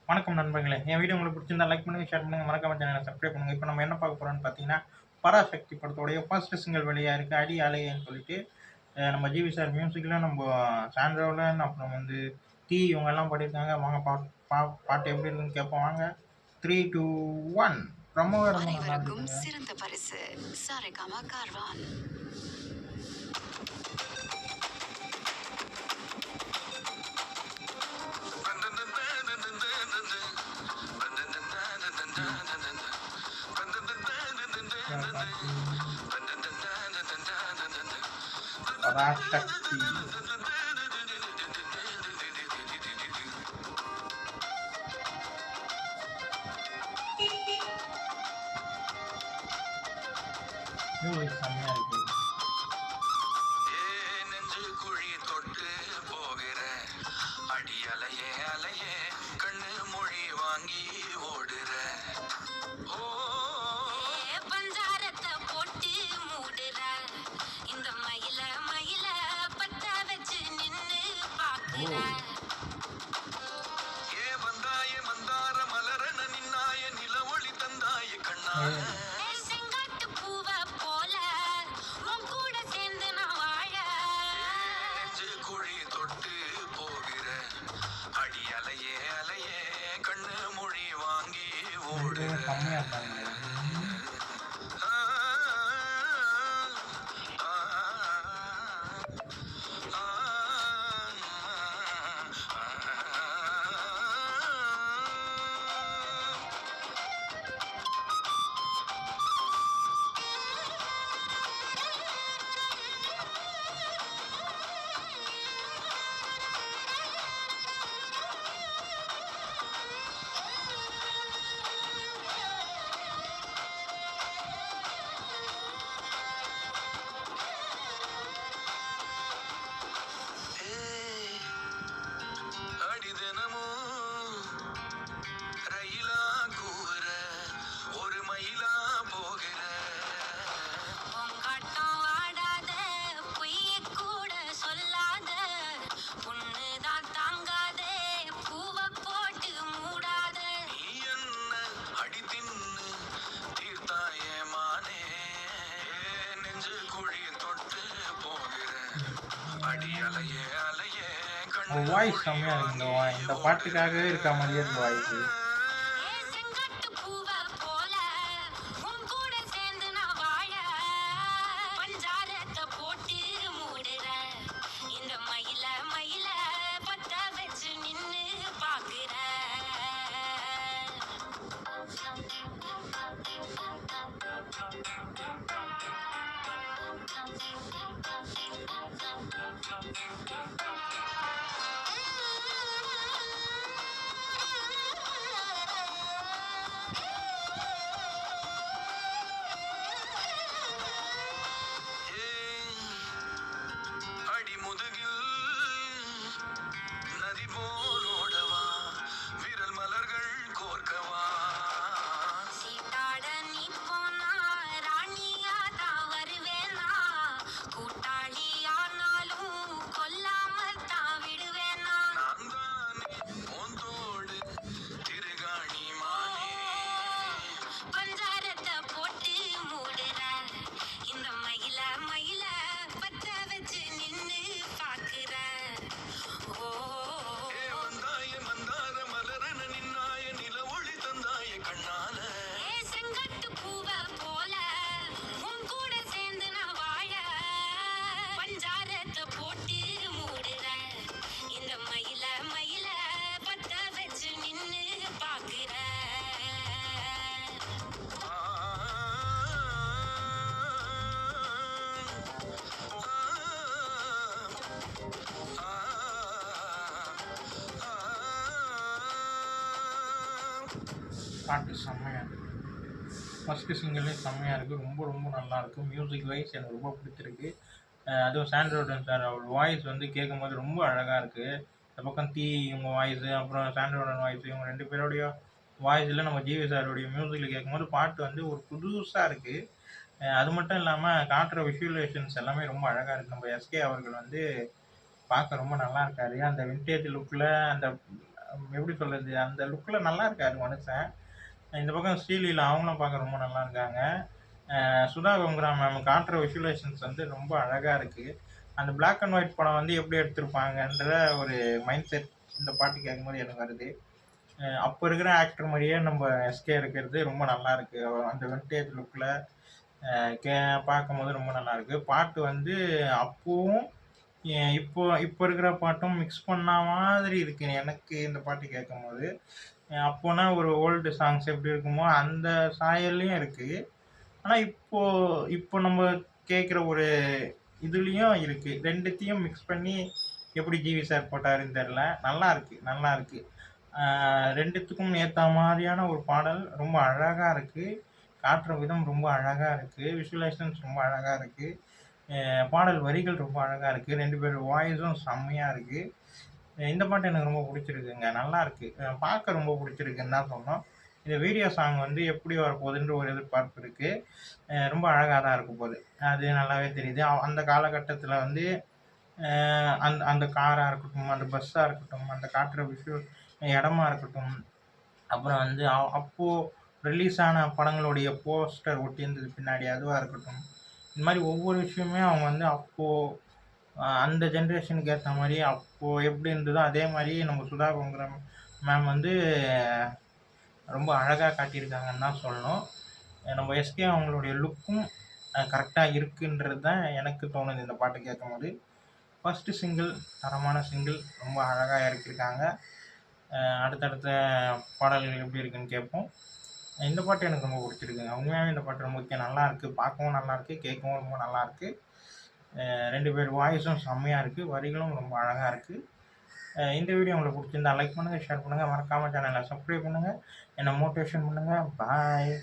வணக்கம் நண்பர்களே! என் வீடியோ உங்களுக்கு பிடிச்சிருந்தா லைக் பண்ணுங்க, ஷேர் பண்ணுங்க, மறக்காம சேனல சப்ஸ்கிரைப் பண்ணுங்க. இப்ப நம்ம என்ன பார்க்க போறோம்னு பார்த்தீங்கன்னா, பராசக்தி படத்தோடைய ஃபர்ஸ்ட் சிங்கிள் வெளியா இருக்கு. "அடி அலையேன்னு" சொல்லிட்டு நம்ம ஜிவி சார் மியூசிக்ல நம்ம சாண்ட்ரோலன் அப்புறம் வந்து இவங்கலாம் பாடியிருக்காங்க. வாங்க பாட்டு எப்படி இருக்குன்னு கேட்போம் வாங்க. 3, 2, 1 ரொம்பவே ரொம்ப நல்லா அனைவருக்கும் இருக்குதுங்க. சிறந்த பரிசு சாரேகாமா கார்வான். பராசக்தி மியூசிக் செம்மையா இருக்கு. அடி அலையே அலையே கண்ணு மொழி வாங்கி ஓடுற பஞ்சாரத்தை போட்டு மூடுற இந்த மயில மயில பத்த வச்சு நின்னு பாக்குற ஏ வந்தாய மந்தார மலரன நின்னாய நில ஒளி தந்தாய கண்ணால செங்காட்டு பூவ போல உன் கூட சேர்ந்து நான் வாழ நெஞ்சு குழி தொட்டு போகிற அடி அலையே அலையே கண்ணு மொழி வாங்கி ஓடுற செம்மையா இருக்காங்க. வாய்ஸ் செம்மையா இருக்குங்க. இந்த பாட்டுக்காகவே இருக்க மாதிரியே இருக்கு வாய்ஸ். பாட்டு செம்மையா இருக்கு. ஃபஸ்ட்டு சிங்கிளே செம்மையா இருக்குது. ரொம்ப ரொம்ப நல்லாயிருக்கு. மியூசிக் வைஸ் எனக்கு ரொம்ப பிடிச்சிருக்கு. அதுவும் சாண்ட்ரோடன் சார் அவர் வாய்ஸ் வந்து கேட்கும்போது ரொம்ப அழகாக இருக்குது. இந்த பக்கம் இவங்க வாய்ஸு, அப்புறம் சாண்ட்ரோடன் வாய்ஸு, இவங்க 2 பேருடைய வாய்ஸில் நம்ம ஜிவி சாருடைய மியூசிக்கில் கேட்கும்போது பாட்டு வந்து ஒரு புதுசாக இருக்குது. அது மட்டும் இல்லாமல் காட்டுற விஷுவலைசேஷன்ஸ் எல்லாமே ரொம்ப அழகாக இருக்குது. நம்ம எஸ்கே அவர்கள் வந்து பார்க்க ரொம்ப நல்லா இருக்காரு. அந்த விண்டேஜ் லுக்கில் அந்த எப்படி சொல்றது? அந்த லுக்ல நல்லா இருக்காரு மனுஷன். இந்த பக்கம் ஸ்ரீலீலா அவங்களும் பார்க்க ரொம்ப நல்லா இருக்காங்க. சுதா கோங்கரா மேம் காட்டுற விஷுவலைசேஷன்ஸ் வந்து ரொம்ப அழகா இருக்கு. அந்த பிளாக் அண்ட் ஒயிட் படம் வந்து எப்படி எடுத்திருப்பாங்கன்ற ஒரு மைண்ட் செட் இந்த பாட்டு கேட்கும்போது எனக்கு வருது. அப்போ இருக்கிற ஆக்டர் மாதிரியே நம்ம எஸ்கே இருக்கிறது ரொம்ப நல்லா இருக்கு. அந்த வின்டேஜ் லுக்ல கே பார்க்கும்போது ரொம்ப நல்லா இருக்கு. பாட்டு வந்து அப்பவும் இப்போ இப்போ இருக்கிற பாட்டும் மிக்ஸ் பண்ண மாதிரி இருக்கு எனக்கு இந்த பாட்டு கேட்கும்போது. அப்போனா ஒரு ஓல்டு சாங்ஸ் எப்படி இருக்குமோ அந்த சாயல்லையும் இருக்கு. ஆனா இப்போ இப்போ நம்ம கேட்குற ஒரு இதுலயும் இருக்கு. 2த்தையும் மிக்ஸ் பண்ணி எப்படி ஜிவி சார் போட்டாருன்னு தெரியல. நல்லா இருக்கு, நல்லா இருக்கு. 2த்துக்கும் ஏத்த மாரியான ஒரு பாடல். ரொம்ப அழகா இருக்கு. காட்டுற விதம் ரொம்ப அழகா இருக்கு. விஷுவலைசேஷன்ஸ் ரொம்ப அழகா இருக்கு. பாடல் வரிகள் ரொம்ப அழகா இருக்கு. 2 பேர் வாய்ஸும் செம்மையா இருக்கு. இந்த பாட்டு எனக்கு ரொம்ப புடிச்சிருக்குங்க. நல்லா இருக்கு. பார்க்க ரொம்ப புடிச்சிருக்குன்னு தான் சொல்லணும். இந்த வீடியோ சாங் வந்து எப்படி வரப்போகுதுன்ற ஒரு எதிர்பார்ப்பு இருக்கு. ரொம்ப அழகா தான் இருக்க போது. அது நல்லாவே தெரியுது. அந்த காலகட்டத்தில வந்து அந்த அந்த காரா இருக்கட்டும், அந்த பஸ்ஸா இருக்கட்டும், அந்த காட்டுற இடமா இருக்கட்டும், அப்புறம் வந்து அப்போ ரிலீஸ் ஆன படங்களுடைய போஸ்டர் ஒட்டியிருந்தது பின்னாடி அதுவா இருக்கட்டும். இந்த மாரி ஒவ்வொரு விஷயமுமே அவங்க வந்து அப்போ அந்த ஜெனரேஷனுக்கு ஏத்த மாரி அப்போ எப்படி இருந்ததோ அதே மாரி நம்ம சுதா கோங்கரா மேம் வந்து ரொம்ப அழகா காட்டியிருக்காங்கன்னு தான் சொல்லணும். நம்ம எஸ்கே அவங்களுடைய லுக்கும் கரெக்ட்டா இருக்குன்றது தான் எனக்கு தோணுது இந்த பாட்டு கேட்கும்போது. ஃபர்ஸ்ட்டு சிங்கிள் தரமான சிங்கிள். ரொம்ப அழகா இறக்கியிருக்காங்க. அடுத்தடுத்த பாடல்கள் எப்படி இருக்குன்னு கேட்போம். இந்த பாட்டு எனக்கு ரொம்ப பிடிச்சிருக்குங்க. உண்மையாவே இந்த பாட்டு ரொம்ப நல்லாயிருக்கு. பார்க்கவும் நல்லாயிருக்கு, கேட்கவும் ரொம்ப நல்லாயிருக்கு. 2 பேர் வாய்ஸும் செம்மையா இருக்கு. வரிகளும் ரொம்ப அழகா இருக்கு. இந்த வீடியோ உங்களுக்கு பிடிச்சிருந்தா லைக் பண்ணுங்க, ஷேர் பண்ணுங்க. மறக்காம சேனலை சப்ஸ்கிரைப் பண்ணுங்க. என்ன மோட்டிவேஷன் பண்ணுங்க. பாய்.